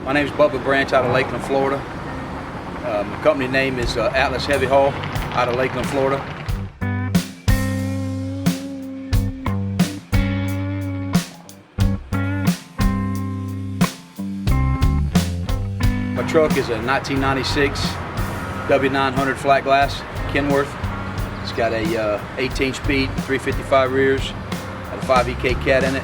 My name is Bubba Branch out of Lakeland, Florida. My company name is Atlas Heavy Haul out of Lakeland, Florida. My truck is a 1996 W900 flat glass Kenworth. It's got a 18-speed 355 rears, got a 5EK cat in it.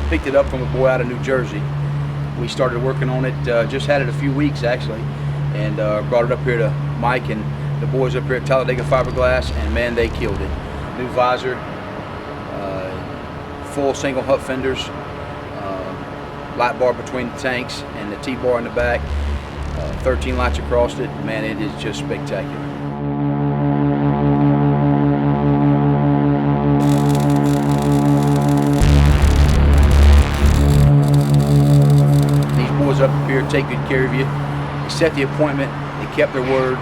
Picked it up from a boy out of New Jersey. We started working on it, just had it a few weeks actually, and brought it up here to Mike and the boys up here at Talladega Fiberglass, and man, they killed it. New visor, full single hut fenders, light bar between the tanks and the T-bar in the back, 13 lights across it. Man, it is just spectacular. Up here take good care of you. They set the appointment, they kept their word.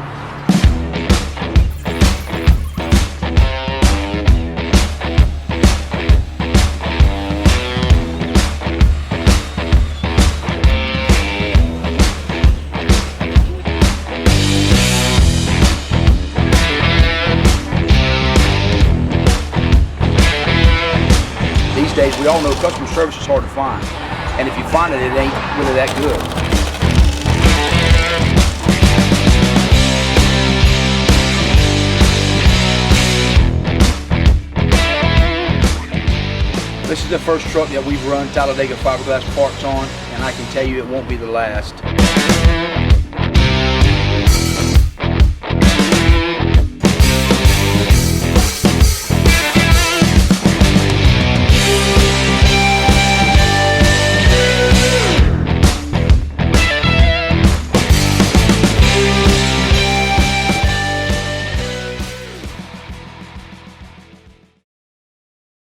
These days we all know customer service is hard to find. And if you find it, it ain't really that good. This is the first truck that we've run Talladega Fiberglass parts on, and I can tell you it won't be the last.